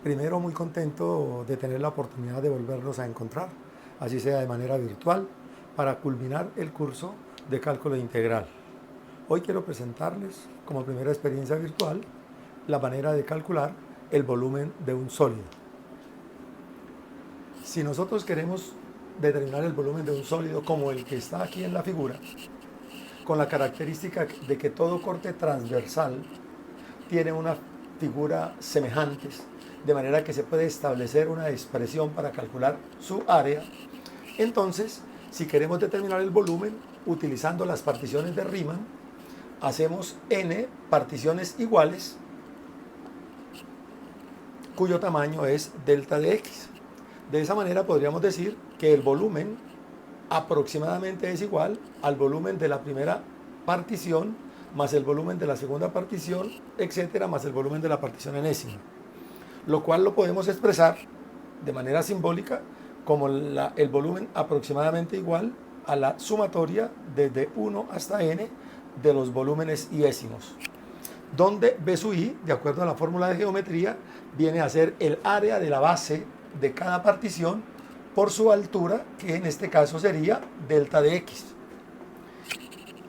Primero, muy contento de tener la oportunidad de volvernos a encontrar, así sea de manera virtual, para culminar el curso de cálculo integral. Hoy quiero presentarles, como primera experiencia virtual, la manera de calcular el volumen de un sólido. Si nosotros queremos determinar el volumen de un sólido como el que está aquí en la figura, con la característica de que todo corte transversal tiene una figura semejantes, de manera que se puede establecer una expresión para calcular su área. Entonces, si queremos determinar el volumen utilizando las particiones de Riemann, hacemos n particiones iguales cuyo tamaño es delta de x. De esa manera podríamos decir que el volumen aproximadamente es igual al volumen de la primera partición más el volumen de la segunda partición, etcétera, más el volumen de la partición enésima. Lo cual lo podemos expresar de manera simbólica como el volumen aproximadamente igual a la sumatoria desde 1 hasta n de los volúmenes iésimos, donde B sub i, de acuerdo a la fórmula de geometría, viene a ser el área de la base de cada partición por su altura, que en este caso sería delta de x.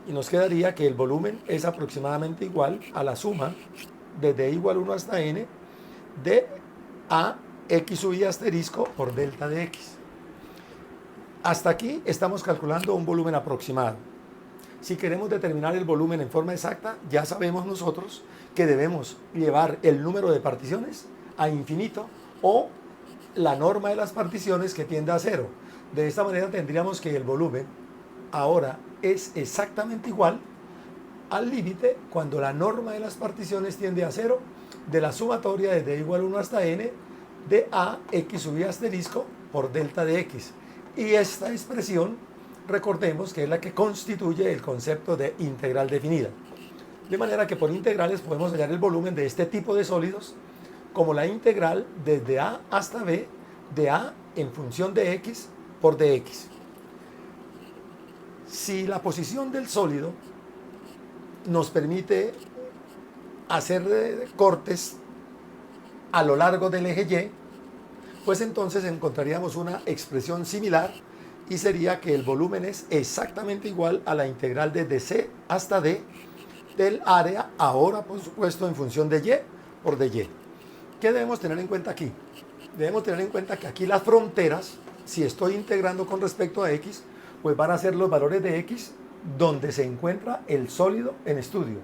Y nos quedaría que el volumen es aproximadamente igual a la suma desde igual 1 hasta n de a x sub i asterisco por delta de x. Hasta aquí estamos calculando un volumen aproximado. Si queremos determinar el volumen en forma exacta, ya sabemos nosotros que debemos llevar el número de particiones a infinito o la norma de las particiones que tiende a cero. De esta manera tendríamos que el volumen ahora es exactamente igual al límite cuando la norma de las particiones tiende a cero de la sumatoria desde igual 1 hasta n de a x sub i asterisco por delta de x. Y esta expresión, recordemos que es la que constituye el concepto de integral definida. De manera que por integrales podemos hallar el volumen de este tipo de sólidos como la integral desde a hasta b de a en función de x por dx. Si la posición del sólido nos permite hacer cortes a lo largo del eje y, pues entonces encontraríamos una expresión similar y sería que el volumen es exactamente igual a la integral desde c hasta d del área, ahora por supuesto en función de y por dy. ¿Qué debemos tener en cuenta aquí? Debemos tener en cuenta que aquí las fronteras, si estoy integrando con respecto a x, pues van a ser los valores de x donde se encuentra el sólido en estudio.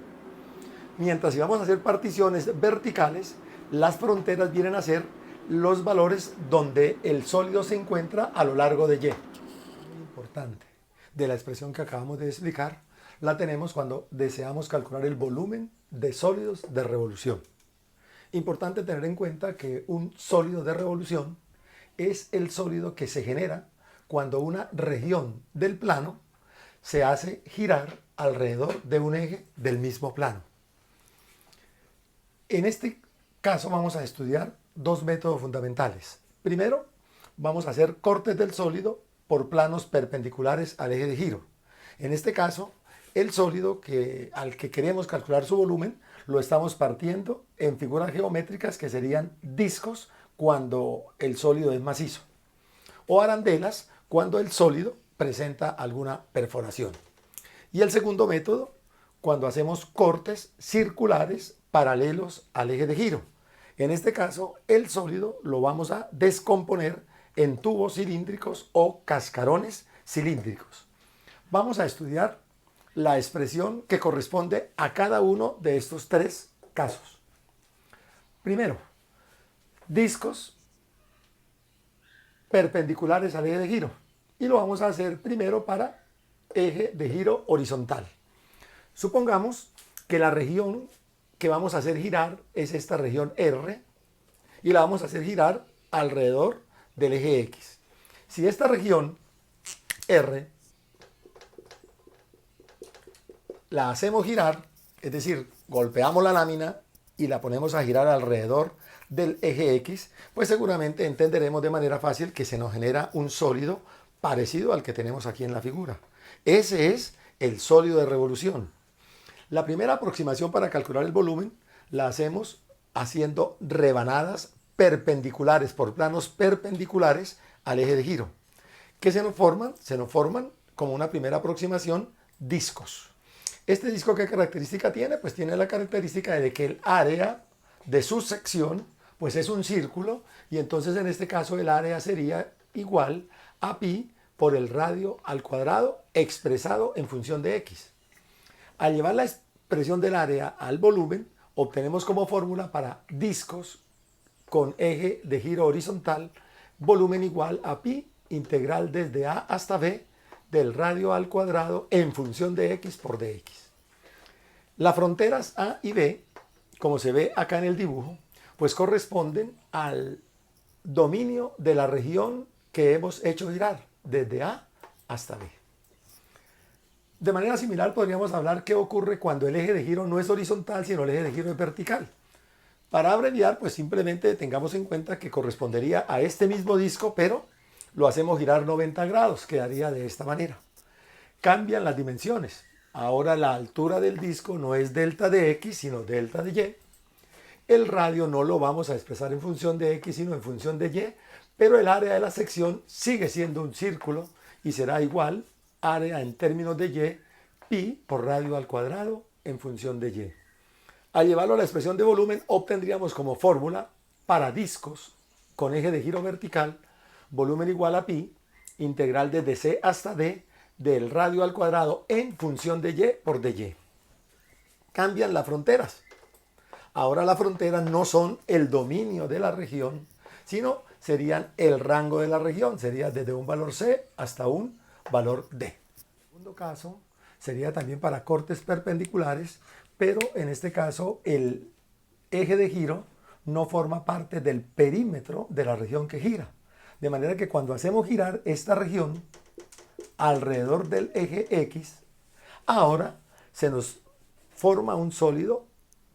Mientras si vamos a hacer particiones verticales, las fronteras vienen a ser los valores donde el sólido se encuentra a lo largo de y. Muy importante de la expresión que acabamos de explicar, la tenemos cuando deseamos calcular el volumen de sólidos de revolución. Importante tener en cuenta que un sólido de revolución es el sólido que se genera cuando una región del plano se hace girar alrededor de un eje del mismo plano. En este caso vamos a estudiar dos métodos fundamentales. Primero, vamos a hacer cortes del sólido por planos perpendiculares al eje de giro. En este caso, el sólido al que queremos calcular su volumen lo estamos partiendo en figuras geométricas que serían discos cuando el sólido es macizo o arandelas cuando el sólido presenta alguna perforación. Y el segundo método, cuando hacemos cortes circulares paralelos al eje de giro. En este caso, el sólido lo vamos a descomponer en tubos cilíndricos o cascarones cilíndricos. Vamos a estudiar la expresión que corresponde a cada uno de estos tres casos. Primero, discos perpendiculares al eje de giro. Y lo vamos a hacer primero para eje de giro horizontal. Supongamos que la región que vamos a hacer girar es esta región R y la vamos a hacer girar alrededor del eje X. Si esta región R la hacemos girar, es decir, golpeamos la lámina y la ponemos a girar alrededor del eje X, pues seguramente entenderemos de manera fácil que se nos genera un sólido parecido al que tenemos aquí en la figura. Ese es el sólido de revolución. La primera aproximación para calcular el volumen la hacemos haciendo rebanadas perpendiculares, por planos perpendiculares al eje de giro. ¿Qué se nos forman? Se nos forman, como una primera aproximación, discos. ¿Este disco qué característica tiene? Pues tiene la característica de que el área de su sección pues es un círculo, y entonces en este caso el área sería igual a pi por el radio al cuadrado expresado en función de x. Al llevar la expresión del área al volumen, obtenemos como fórmula para discos con eje de giro horizontal, volumen igual a pi integral desde a hasta b del radio al cuadrado en función de x por dx. Las fronteras a y b, como se ve acá en el dibujo, pues corresponden al dominio de la región que hemos hecho girar desde a hasta b. De manera similar podríamos hablar qué ocurre cuando el eje de giro no es horizontal, sino el eje de giro es vertical. Para abreviar, pues simplemente tengamos en cuenta que correspondería a este mismo disco, pero lo hacemos girar 90 grados, quedaría de esta manera. Cambian las dimensiones. Ahora la altura del disco no es delta de x, sino delta de y. El radio no lo vamos a expresar en función de x, sino en función de y, pero el área de la sección sigue siendo un círculo y será igual área en términos de y, pi por radio al cuadrado en función de y. Al llevarlo a la expresión de volumen, obtendríamos como fórmula para discos con eje de giro vertical, volumen igual a pi, integral desde c hasta d del radio al cuadrado en función de y por dy. Cambian las fronteras. Ahora las fronteras no son el dominio de la región, sino serían el rango de la región. Sería desde un valor c hasta un valor d. El segundo caso sería también para cortes perpendiculares, pero en este caso el eje de giro no forma parte del perímetro de la región que gira. De manera que cuando hacemos girar esta región alrededor del eje X, ahora se nos forma un sólido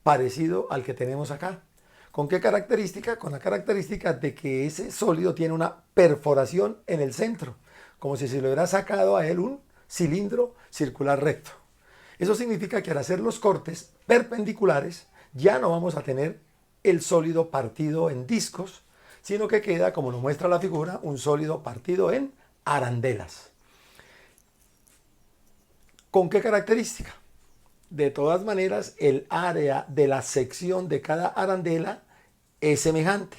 parecido al que tenemos acá. ¿Con qué característica? Con la característica de que ese sólido tiene una perforación en el centro, como si se le hubiera sacado a él un cilindro circular recto. Eso significa que al hacer los cortes perpendiculares ya no vamos a tener el sólido partido en discos, sino que queda, como nos muestra la figura, un sólido partido en arandelas. ¿Con qué característica? De todas maneras, el área de la sección de cada arandela es semejante,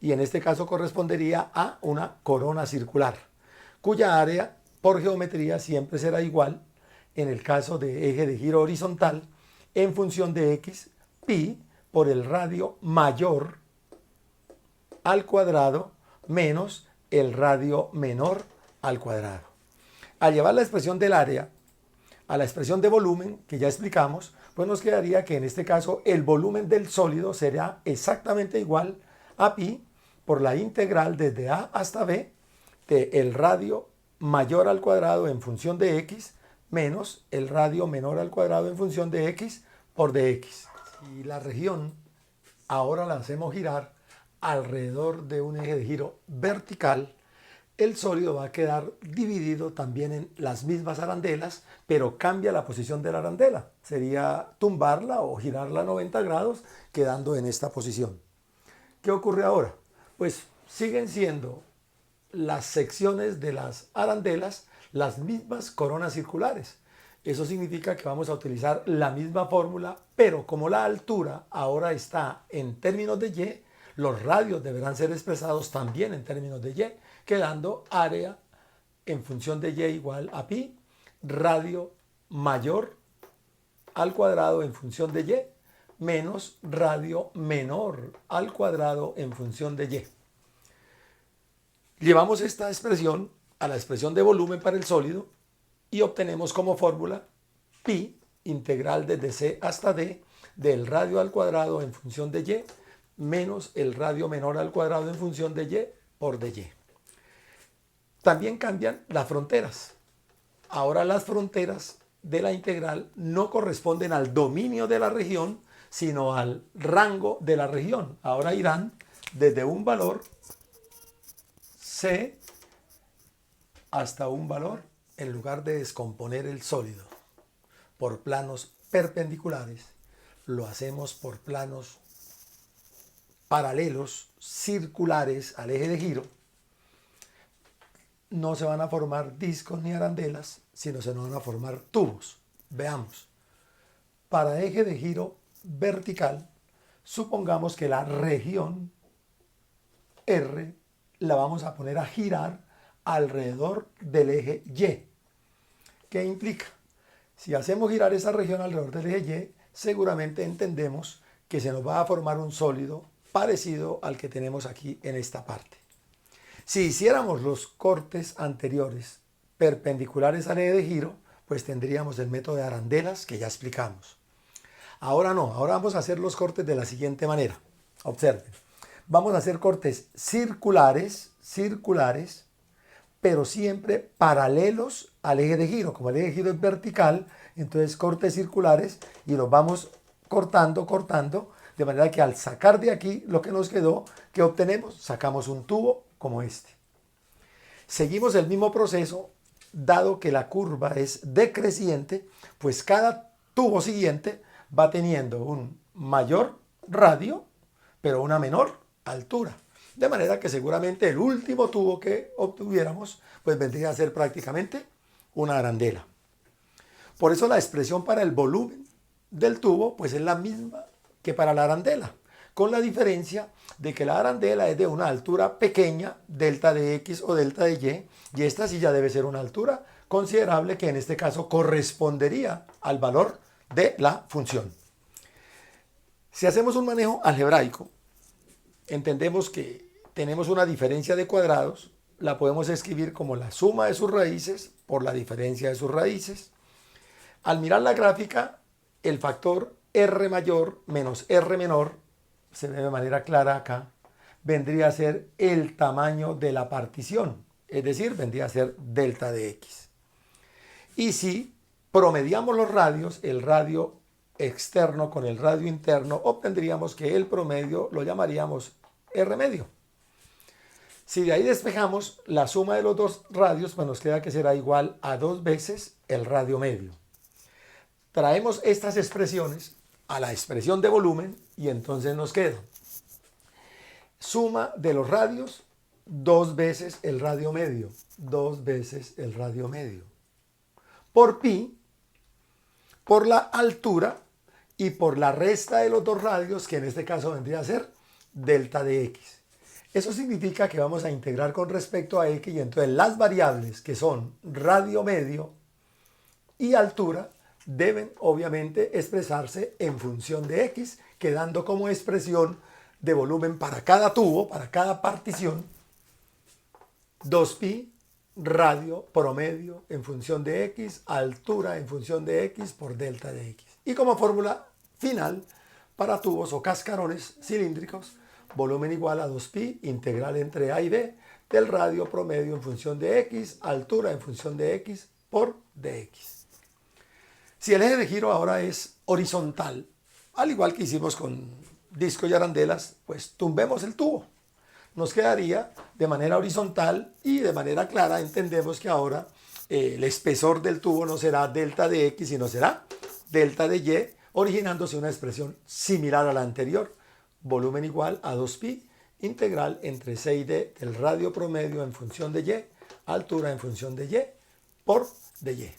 y en este caso correspondería a una corona circular, cuya área por geometría siempre será igual, en el caso de eje de giro horizontal, en función de x, pi por el radio mayor al cuadrado menos el radio menor al cuadrado. Al llevar la expresión del área a la expresión de volumen, que ya explicamos, pues nos quedaría que en este caso el volumen del sólido será exactamente igual a pi por la integral desde a hasta b de el radio mayor al cuadrado en función de x menos el radio menor al cuadrado en función de x por dx. Si la región ahora la hacemos girar alrededor de un eje de giro vertical, el sólido va a quedar dividido también en las mismas arandelas, pero cambia la posición de la arandela. Sería tumbarla o girarla 90 grados, quedando en esta posición. ¿Qué ocurre ahora? Pues siguen siendo las secciones de las arandelas las mismas coronas circulares. Eso significa que vamos a utilizar la misma fórmula, pero como la altura ahora está en términos de y, los radios deberán ser expresados también en términos de y, quedando área en función de y igual a pi, radio mayor al cuadrado en función de y, menos radio menor al cuadrado en función de y. Llevamos esta expresión a la expresión de volumen para el sólido y obtenemos como fórmula pi integral desde c hasta d del radio al cuadrado en función de y menos el radio menor al cuadrado en función de y por dy. También cambian las fronteras. Ahora las fronteras de la integral no corresponden al dominio de la región, sino al rango de la región. Ahora irán desde un valor c hasta un valor, en lugar de descomponer el sólido por planos perpendiculares, lo hacemos por planos paralelos, circulares al eje de giro, no se van a formar discos ni arandelas, sino se van a formar tubos. Veamos. Para eje de giro vertical, supongamos que la región R la vamos a poner a girar alrededor del eje Y. ¿Qué implica? Si hacemos girar esa región alrededor del eje Y, seguramente entendemos que se nos va a formar un sólido parecido al que tenemos aquí en esta parte. Si hiciéramos los cortes anteriores perpendiculares al eje de giro, pues tendríamos el método de arandelas que ya explicamos. Ahora no, ahora vamos a hacer los cortes de la siguiente manera. Observen, vamos a hacer cortes circulares, pero siempre paralelos al eje de giro. Como el eje de giro es vertical, entonces cortes circulares y los vamos cortando, de manera que al sacar de aquí lo que nos quedó, ¿qué obtenemos? Sacamos un tubo como este. Seguimos el mismo proceso, dado que la curva es decreciente, pues cada tubo siguiente va teniendo un mayor radio, pero una menor altura. De manera que seguramente el último tubo que obtuviéramos, pues vendría a ser prácticamente una arandela. Por eso la expresión para el volumen del tubo, pues es la misma que para la arandela, con la diferencia de que la arandela es de una altura pequeña, delta de X o delta de Y esta sí ya debe ser una altura considerable que en este caso correspondería al valor de la función. Si hacemos un manejo algebraico, entendemos que tenemos una diferencia de cuadrados, la podemos escribir como la suma de sus raíces por la diferencia de sus raíces. Al mirar la gráfica, el factor R mayor menos R menor, se ve de manera clara acá, vendría a ser el tamaño de la partición, es decir, vendría a ser delta de X. Y si promediamos los radios, el radio externo con el radio interno, obtendríamos que el promedio lo llamaríamos R medio. Si de ahí despejamos la suma de los dos radios, pues nos queda que será igual a 2 veces el radio medio. Traemos estas expresiones a la expresión de volumen y entonces nos queda suma de los radios 2 veces el radio medio, 2 veces el radio medio, por pi, por la altura y por la resta de los dos radios, que en este caso vendría a ser delta de X. Eso significa que vamos a integrar con respecto a X y entonces las variables que son radio medio y altura deben obviamente expresarse en función de X, quedando como expresión de volumen para cada tubo, para cada partición, 2pi radio promedio en función de X, altura en función de X por delta de X. Y como fórmula final para tubos o cascarones cilíndricos, volumen igual a 2pi integral entre A y B del radio promedio en función de X, altura en función de X por dx. Si el eje de giro ahora es horizontal, al igual que hicimos con discos y arandelas, pues tumbemos el tubo. Nos quedaría de manera horizontal y de manera clara entendemos que ahora el espesor del tubo no será delta de X, sino será delta de Y, originándose una expresión similar a la anterior. Volumen igual a 2pi integral entre C y D del radio promedio en función de Y, altura en función de Y por dy.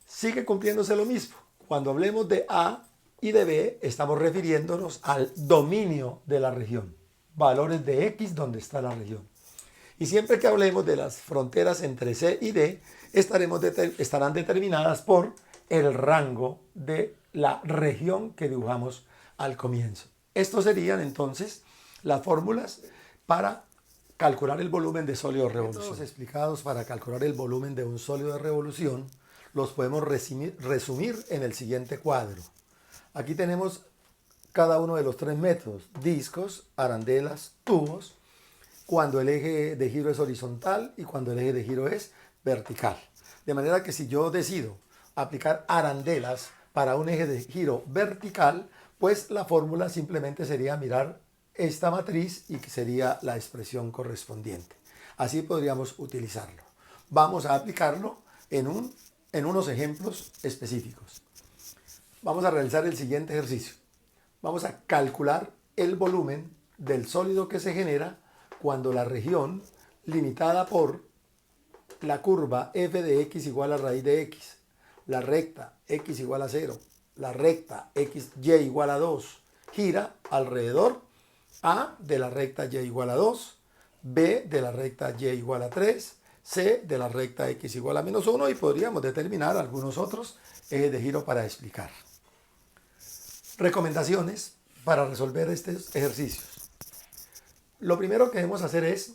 Sigue cumpliéndose lo mismo. Cuando hablemos de A y de B, estamos refiriéndonos al dominio de la región. Valores de X donde está la región. Y siempre que hablemos de las fronteras entre C y D, estarán determinadas por el rango de la región que dibujamos al comienzo. Estos serían entonces las fórmulas para calcular el volumen de sólido de revolución. Los explicados para calcular el volumen de un sólido de revolución los podemos resumir en el siguiente cuadro. Aquí tenemos cada uno de los tres métodos: discos, arandelas, tubos, cuando el eje de giro es horizontal y cuando el eje de giro es vertical. De manera que si yo decido aplicar arandelas para un eje de giro vertical, pues la fórmula simplemente sería mirar esta matriz y que sería la expresión correspondiente. Así podríamos utilizarlo. Vamos a aplicarlo en unos ejemplos específicos. Vamos a realizar el siguiente ejercicio. Vamos a calcular el volumen del sólido que se genera cuando la región limitada por la curva f de x igual a raíz de x, la recta x igual a 0, la recta y igual a 2, gira alrededor a de la recta y igual a 2, b de la recta y igual a 3, c de la recta x igual a menos 1 y podríamos determinar algunos otros ejes de giro para explicar. Recomendaciones para resolver estos ejercicios. Lo primero que debemos hacer es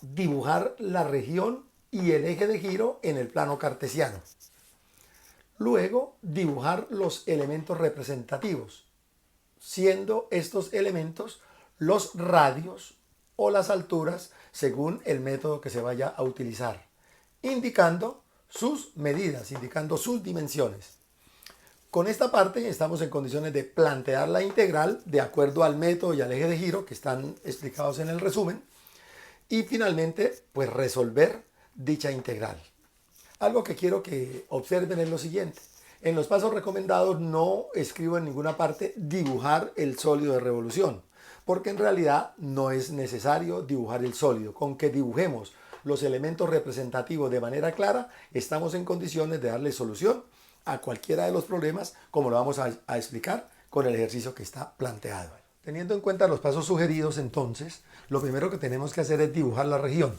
dibujar la región y el eje de giro en el plano cartesiano. Luego, dibujar los elementos representativos, siendo estos elementos los radios o las alturas según el método que se vaya a utilizar, indicando sus medidas, indicando sus dimensiones. Con esta parte estamos en condiciones de plantear la integral de acuerdo al método y al eje de giro que están explicados en el resumen y finalmente pues resolver dicha integral. Algo que quiero que observen es lo siguiente. En los pasos recomendados no escribo en ninguna parte dibujar el sólido de revolución, porque en realidad no es necesario dibujar el sólido. Con que dibujemos los elementos representativos de manera clara, estamos en condiciones de darle solución a cualquiera de los problemas, como lo vamos a explicar con el ejercicio que está planteado. Teniendo en cuenta los pasos sugeridos, entonces, lo primero que tenemos que hacer es dibujar la región.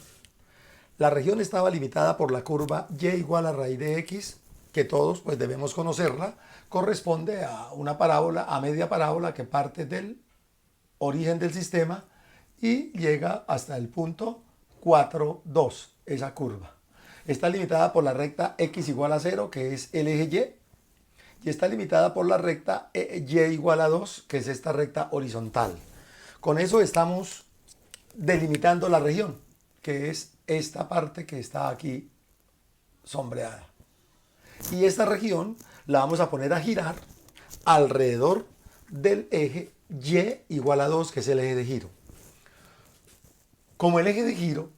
La región estaba limitada por la curva y igual a raíz de x, que todos pues debemos conocerla, corresponde a una parábola, a media parábola que parte del origen del sistema y llega hasta el punto 4, 2, esa curva. Está limitada por la recta x igual a 0, que es el eje y está limitada por la recta y igual a 2, que es esta recta horizontal. Con eso estamos delimitando la región, que es esta parte que está aquí sombreada. Y esta región la vamos a poner a girar alrededor del eje y igual a 2, que es el eje de giro. Como el eje de giro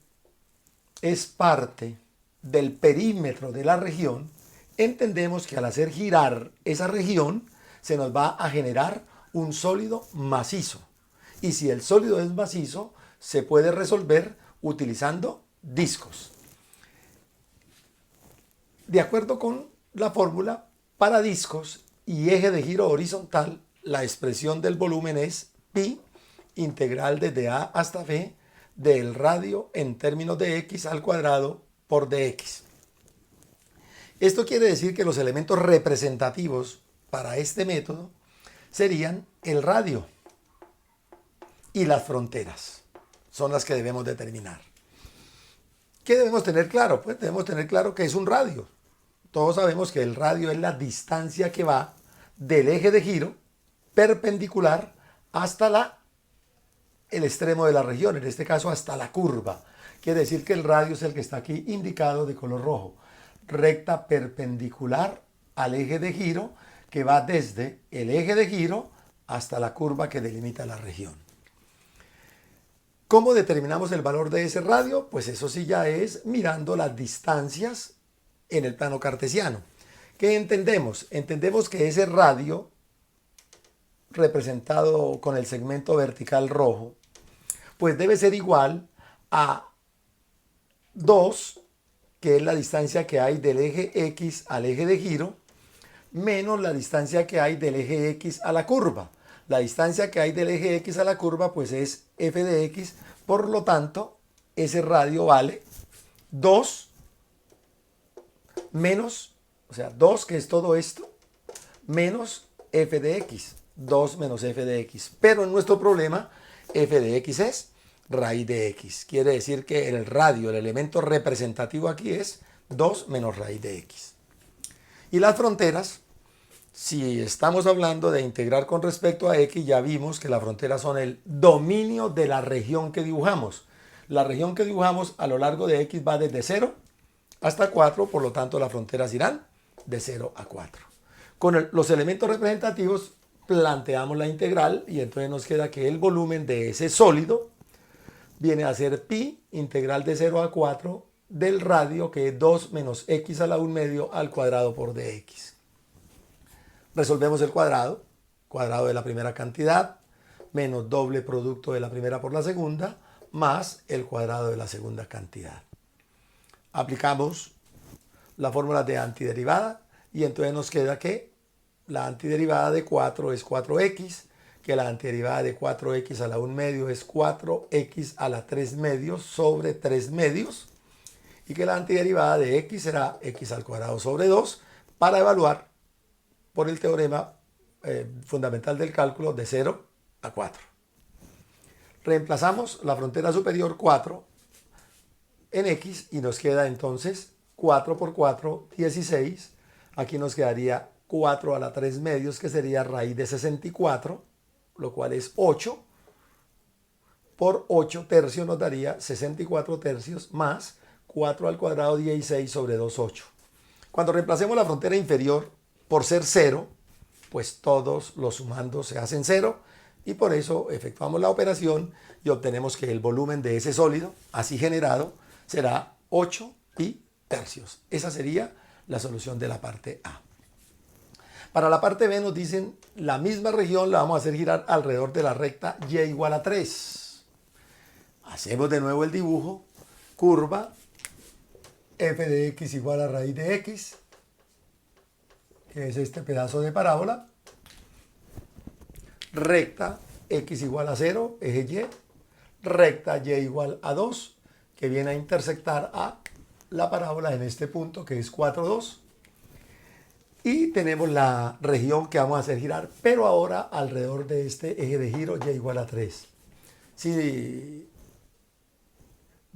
es parte del perímetro de la región, entendemos que al hacer girar esa región se nos va a generar un sólido macizo. Y si el sólido es macizo, se puede resolver utilizando discos. De acuerdo con la fórmula, para discos y eje de giro horizontal, la expresión del volumen es pi integral desde a hasta b del radio en términos de x al cuadrado por dx. Esto quiere decir que los elementos representativos para este método serían el radio y las fronteras. Son las que debemos determinar. ¿Qué debemos tener claro? Pues debemos tener claro que es un radio. Todos sabemos que el radio es la distancia que va del eje de giro perpendicular hasta el extremo de la región, en este caso hasta la curva. Quiere decir que el radio es el que está aquí indicado de color rojo. Recta perpendicular al eje de giro que va desde el eje de giro hasta la curva que delimita la región. ¿Cómo determinamos el valor de ese radio? Pues eso sí ya es mirando las distancias en el plano cartesiano. ¿Qué entendemos? Entendemos que ese radio representado con el segmento vertical rojo, pues debe ser igual a 2, que es la distancia que hay del eje X al eje de giro, menos la distancia que hay del eje X a la curva. La distancia que hay del eje X a la curva pues es f de x, por lo tanto ese radio vale 2 menos, o sea 2 que es todo esto, menos f de x, 2 menos f de x. Pero en nuestro problema f de x es raíz de x. Quiere decir que el radio, el elemento representativo aquí es 2 menos raíz de x. Y las fronteras, si estamos hablando de integrar con respecto a x, ya vimos que las fronteras son el dominio de la región que dibujamos. La región que dibujamos a lo largo de x va desde 0 hasta 4, por lo tanto las fronteras irán de 0 a 4. Con los elementos representativos planteamos la integral y entonces nos queda que el volumen de ese sólido viene a ser pi integral de 0 a 4 del radio, que es 2 menos x a la 1 medio al cuadrado por dx. Resolvemos el cuadrado de la primera cantidad, menos doble producto de la primera por la segunda, más el cuadrado de la segunda cantidad. Aplicamos la fórmula de antiderivada y entonces nos queda que la antiderivada de 4 es 4x, que la antiderivada de 4x a la 1 medio es 4x a la 3 medios sobre 3 medios, y que la antiderivada de x será x al cuadrado sobre 2 para evaluar por el teorema fundamental del cálculo de 0 a 4. Reemplazamos la frontera superior 4 en x y nos queda entonces 4 por 4, 16. Aquí nos quedaría 4 a la 3 medios, que sería raíz de 64, lo cual es 8. Por 8 tercios nos daría 64 tercios más 4 al cuadrado 16 sobre 2, 8. Cuando reemplacemos la frontera inferior por ser 0, pues todos los sumandos se hacen 0 y por eso efectuamos la operación y obtenemos que el volumen de ese sólido, así generado, será 8 pi tercios. Esa sería la solución de la parte A. Para la parte B nos dicen la misma región la vamos a hacer girar alrededor de la recta y igual a 3. Hacemos de nuevo el dibujo, curva f de x igual a raíz de x, que es este pedazo de parábola, recta x igual a 0, eje y, recta y igual a 2, que viene a intersectar a la parábola en este punto que es 4, 2. Y tenemos la región que vamos a hacer girar, pero ahora alrededor de este eje de giro y igual a 3. Si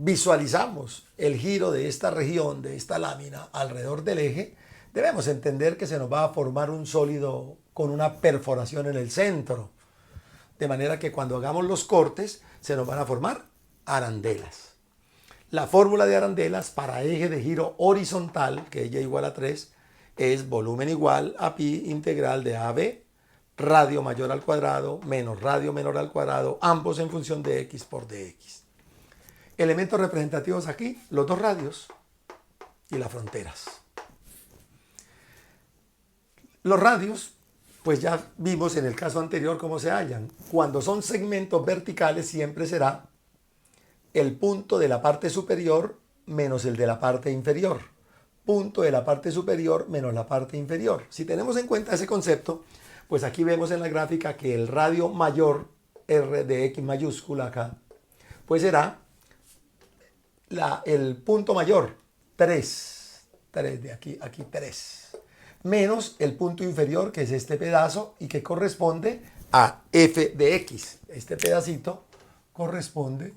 visualizamos el giro de esta región, de esta lámina, alrededor del eje, debemos entender que se nos va a formar un sólido con una perforación en el centro. De manera que cuando hagamos los cortes, se nos van a formar arandelas. La fórmula de arandelas para eje de giro horizontal, que es y igual a 3, es volumen igual a pi integral de AB, radio mayor al cuadrado menos radio menor al cuadrado, ambos en función de x por dx. Elementos representativos aquí, los dos radios y las fronteras. Los radios, pues ya vimos en el caso anterior cómo se hallan. Cuando son segmentos verticales siempre será el punto de la parte superior menos el de la parte inferior. Punto de la parte superior menos la parte inferior. Si tenemos en cuenta ese concepto, pues aquí vemos en la gráfica que el radio mayor, R de X mayúscula acá, pues será el punto mayor, 3 de aquí, 3, menos el punto inferior, que es este pedazo y que corresponde a f de x. Este pedacito corresponde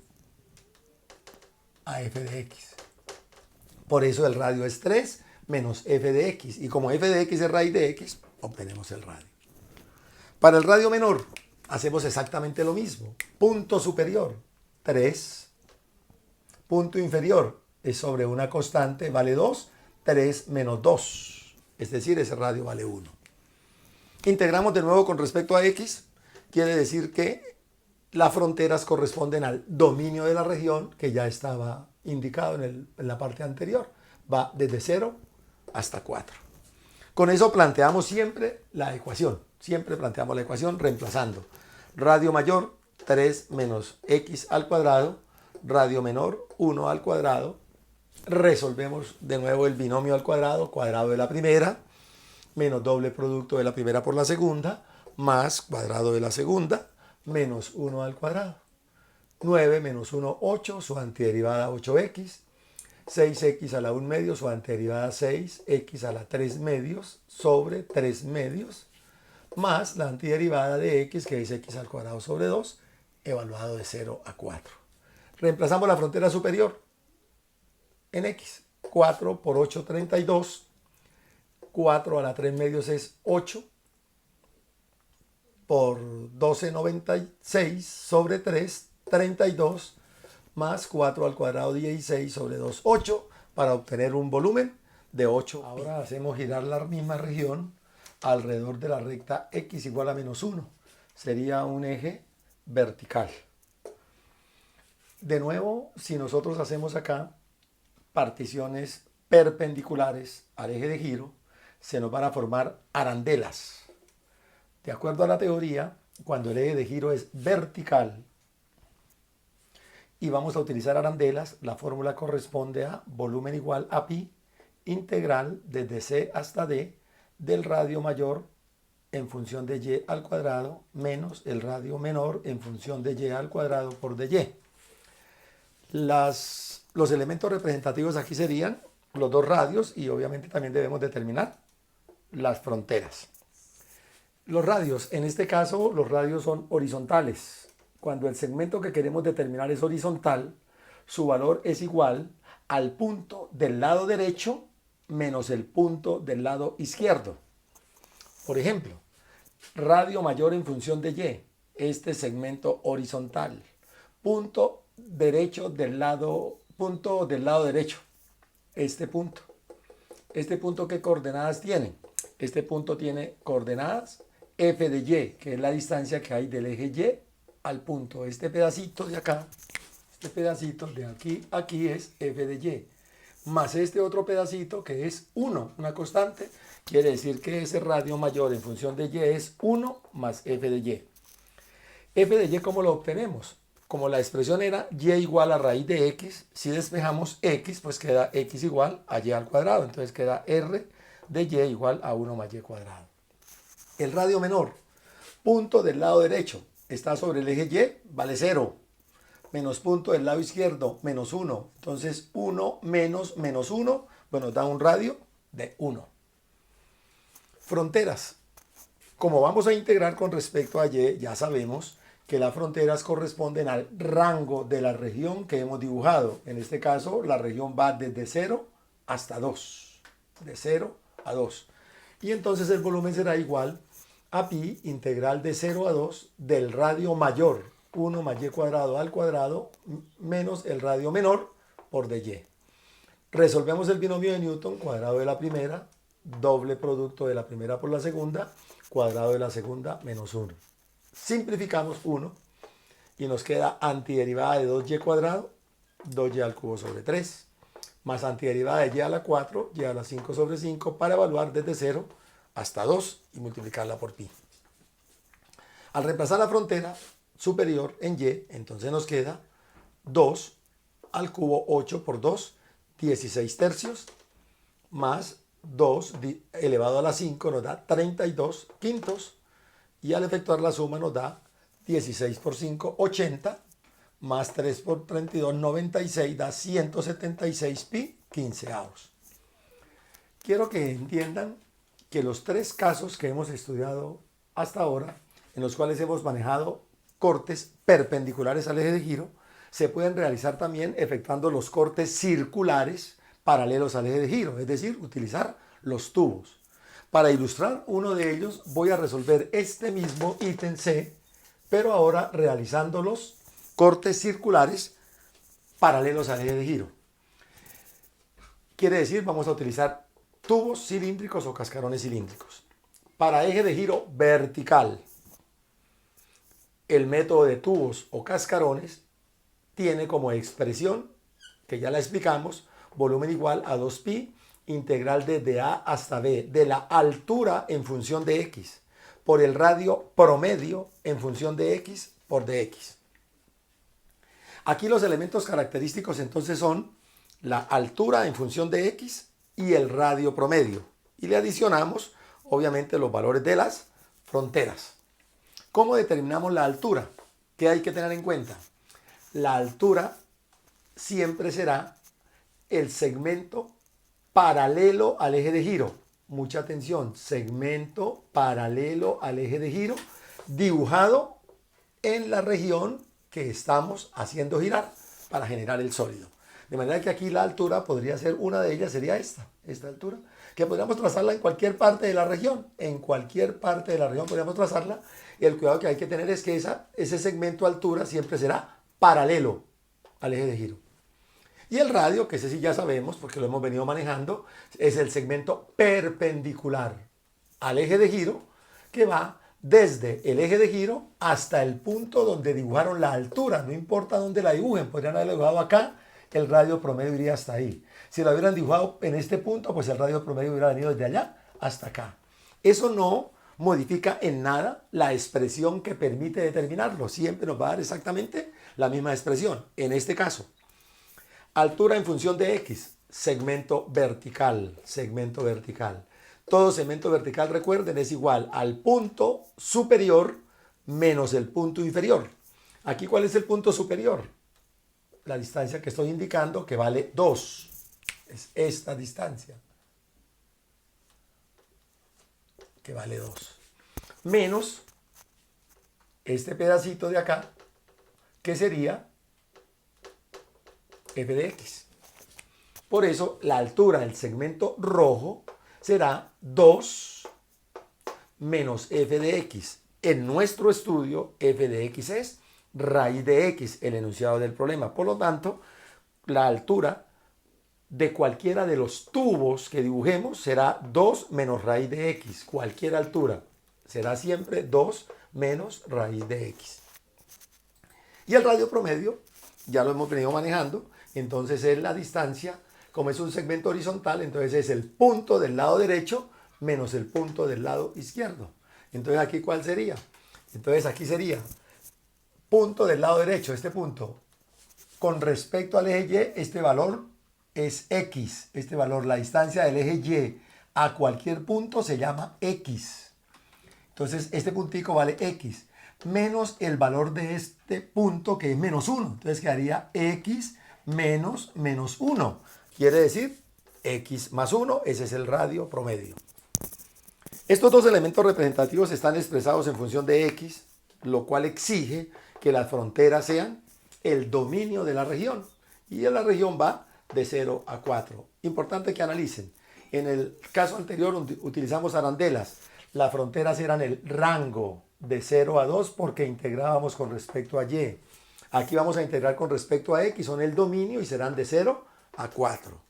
a f de x. Por eso el radio es 3 menos f de x. Y como f de x es raíz de x, obtenemos el radio. Para el radio menor, hacemos exactamente lo mismo. Punto superior, 3. Punto inferior es sobre una constante, vale 2. 3 menos 2. Es decir, ese radio vale 1. Integramos de nuevo con respecto a x. Quiere decir que las fronteras corresponden al dominio de la región que ya estaba indicado en la parte anterior. Va desde 0 hasta 4. Con eso planteamos siempre la ecuación. Siempre planteamos la ecuación reemplazando radio mayor 3 menos x al cuadrado, radio menor 1 al cuadrado. Resolvemos de nuevo el binomio al cuadrado, cuadrado de la primera, menos doble producto de la primera por la segunda, más cuadrado de la segunda, menos 1 al cuadrado. 9 menos 1, 8, su antiderivada 8x. 6x a la 1 medio, su antiderivada 6x a la 3 medios sobre 3 medios, más la antiderivada de x, que es x al cuadrado sobre 2, evaluado de 0 a 4. Reemplazamos la frontera superior en x. 4 por 8, 32. 4 a la 3 medios es 8. Por 12, 96 sobre 3, 32. Más 4 al cuadrado 16 sobre 2, 8, para obtener un volumen de 8. Ahora hacemos girar la misma región alrededor de la recta x igual a menos 1. Sería un eje vertical. De nuevo, si nosotros hacemos acá particiones perpendiculares al eje de giro, se nos van a formar arandelas. De acuerdo a la teoría, cuando el eje de giro es vertical. Y vamos a utilizar arandelas. La fórmula corresponde a volumen igual a pi integral desde C hasta D del radio mayor en función de y al cuadrado menos el radio menor en función de y al cuadrado por dy. Los elementos representativos aquí serían los dos radios y obviamente también debemos determinar las fronteras. Los radios, en este caso los radios son horizontales. Cuando el segmento que queremos determinar es horizontal, su valor es igual al punto del lado derecho menos el punto del lado izquierdo. Por ejemplo, radio mayor en función de y, este segmento horizontal, punto del lado derecho, este punto. ¿Este punto qué coordenadas tiene? Este punto tiene coordenadas f de y, que es la distancia que hay del eje y al punto. Este pedacito de acá, este pedacito de aquí a aquí es f de y, más este otro pedacito que es 1, una constante, quiere decir que ese radio mayor en función de y es 1 más f de y. F de y, ¿cómo lo obtenemos? Como la expresión era y igual a raíz de x, si despejamos x, pues queda x igual a y al cuadrado. Entonces queda r de y igual a 1 más y cuadrado. El radio menor, punto del lado derecho, está sobre el eje y, vale 0. Menos punto del lado izquierdo, menos 1. Entonces 1 menos menos 1, bueno, da un radio de 1. Fronteras. Como vamos a integrar con respecto a y, ya sabemos que las fronteras corresponden al rango de la región que hemos dibujado. En este caso, la región va desde 0 hasta 2. De 0 a 2. Y entonces el volumen será igual a pi integral de 0 a 2 del radio mayor, 1 más y cuadrado al cuadrado, menos el radio menor por dy. Resolvemos el binomio de Newton, cuadrado de la primera, doble producto de la primera por la segunda, cuadrado de la segunda menos 1. Simplificamos 1 y nos queda antiderivada de 2y cuadrado, 2y al cubo sobre 3, más antiderivada de y a la 4, y a la 5 sobre 5, para evaluar desde 0 hasta 2 y multiplicarla por pi. Al reemplazar la frontera superior en y, entonces nos queda 2 al cubo 8 por 2, 16 tercios, más 2 elevado a la 5 nos da 32 quintos, y al efectuar la suma nos da 16 por 5, 80, más 3 por 32, 96, da 176 pi quinceavos. Quiero que entiendan que los tres casos que hemos estudiado hasta ahora, en los cuales hemos manejado cortes perpendiculares al eje de giro, se pueden realizar también efectuando los cortes circulares paralelos al eje de giro, es decir, utilizar los tubos. Para ilustrar uno de ellos voy a resolver este mismo ítem C, pero ahora realizando los cortes circulares paralelos al eje de giro. Quiere decir, vamos a utilizar tubos cilíndricos o cascarones cilíndricos. Para eje de giro vertical, el método de tubos o cascarones tiene como expresión, que ya la explicamos, volumen igual a 2pi integral desde A hasta B de la altura en función de X por el radio promedio en función de X por dx. Aquí los elementos característicos entonces son la altura en función de X y el radio promedio. Y le adicionamos obviamente los valores de las fronteras. ¿Cómo determinamos la altura? ¿Qué hay que tener en cuenta? La altura siempre será el segmento paralelo al eje de giro. Mucha atención, segmento paralelo al eje de giro dibujado en la región que estamos haciendo girar para generar el sólido. De manera que aquí la altura podría ser, una de ellas sería esta altura, que podríamos trazarla en cualquier parte de la región. En cualquier parte de la región podríamos trazarla. Y el cuidado que hay que tener es que ese segmento altura siempre será paralelo al eje de giro. Y el radio, que ese sí ya sabemos porque lo hemos venido manejando, es el segmento perpendicular al eje de giro que va desde el eje de giro hasta el punto donde dibujaron la altura. No importa dónde la dibujen, podrían haberla dibujado acá, el radio promedio iría hasta ahí. Si la hubieran dibujado en este punto, pues el radio promedio hubiera venido desde allá hasta acá. Eso no modifica en nada la expresión que permite determinarlo. Siempre nos va a dar exactamente la misma expresión. En este caso, altura en función de x, segmento vertical, segmento vertical. Todo segmento vertical, recuerden, es igual al punto superior menos el punto inferior. Aquí, ¿cuál es el punto superior? La distancia que estoy indicando, que vale 2. Es esta distancia, que vale 2. Menos este pedacito de acá, que sería f de x. Por eso, la altura del segmento rojo será 2 menos f de x. En nuestro estudio, f de x es raíz de x, el enunciado del problema. Por lo tanto, la altura de cualquiera de los tubos que dibujemos será 2 menos raíz de x. Cualquier altura será siempre 2 menos raíz de x. Y el radio promedio, ya lo hemos venido manejando, entonces es la distancia, como es un segmento horizontal, entonces es el punto del lado derecho menos el punto del lado izquierdo. Entonces aquí, ¿cuál sería? Entonces aquí sería punto del lado derecho, este punto, con respecto al eje Y, este valor es X. Este valor, la distancia del eje Y a cualquier punto se llama X. Entonces este puntico vale X, menos el valor de este punto que es menos 1. Entonces quedaría X menos menos 1. Quiere decir X más 1, ese es el radio promedio. Estos dos elementos representativos están expresados en función de X, lo cual exige que las fronteras sean el dominio de la región. Y en la región va de 0 a 4. Importante que analicen. En el caso anterior utilizamos arandelas. Las fronteras eran el rango de 0 a 2 porque integrábamos con respecto a Y. Aquí vamos a integrar con respecto a X, son el dominio y serán de 0 a 4.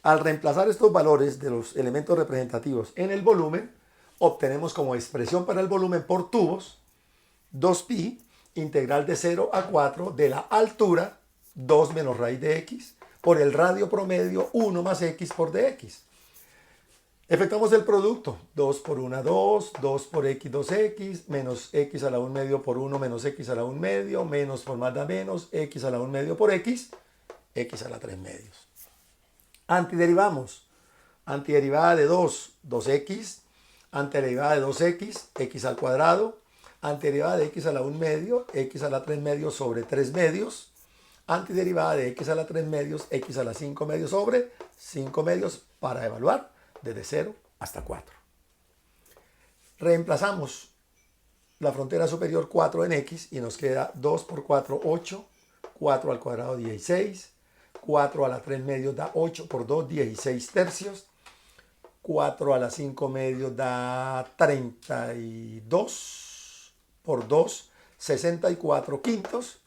Al reemplazar estos valores de los elementos representativos en el volumen, obtenemos como expresión para el volumen por tubos 2pi integral de 0 a 4 de la altura 2 menos raíz de x por el radio promedio 1 más x por dx. Efectuamos el producto. 2 por 1, 2, 2 por x, 2x, menos x a la 1 medio por 1 menos x a la 1 medio, menos por más da menos, x a la 1 medio por x, x a la 3 medios. Antiderivamos. Antiderivada de 2, 2x. Antiderivada de 2x, x al cuadrado. Antiderivada de x a la 1 medio, x a la 3 medios sobre 3 medios. Antiderivada de x a la 3 medios, x a la 5 medios sobre 5 medios para evaluar desde 0 hasta 4. Reemplazamos la frontera superior 4 en x y nos queda 2 por 4, 8. 4 al cuadrado, 16. 4 a la 3 medios da 8 por 2, 16 tercios. 4 a la 5 medios da 32 por 2, 64 quintos.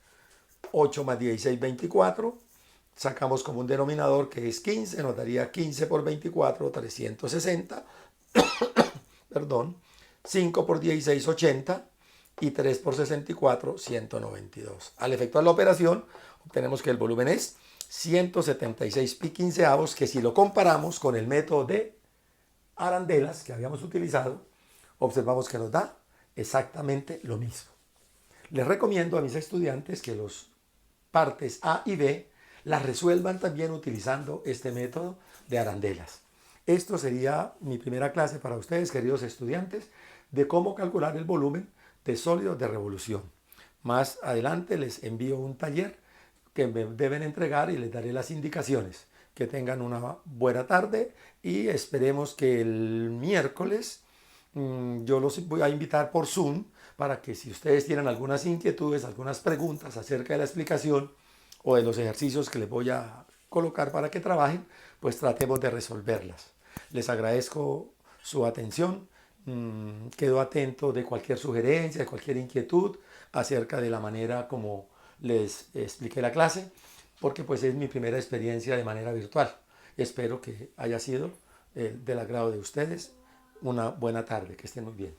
8 más 16, 24. Sacamos como un denominador que es 15, nos daría 15 por 24, 360. Perdón. 5 por 16, 80. Y 3 por 64, 192. Al efectuar la operación, obtenemos que el volumen es 176 pi quinceavos, que si lo comparamos con el método de arandelas que habíamos utilizado, observamos que nos da exactamente lo mismo. Les recomiendo a mis estudiantes que los partes A y B las resuelvan también utilizando este método de arandelas. Esto sería mi primera clase para ustedes, queridos estudiantes, de cómo calcular el volumen de sólidos de revolución. Más adelante les envío un taller que me deben entregar y les daré las indicaciones. Que tengan una buena tarde y esperemos que el miércoles yo los voy a invitar por Zoom para que si ustedes tienen algunas inquietudes, algunas preguntas acerca de la explicación o de los ejercicios que les voy a colocar para que trabajen, pues tratemos de resolverlas. Les agradezco su atención. Quedo atento de cualquier sugerencia, de cualquier inquietud acerca de la manera como les expliqué la clase, porque pues es mi primera experiencia de manera virtual. Espero que haya sido del agrado de ustedes. Una buena tarde, que estén muy bien.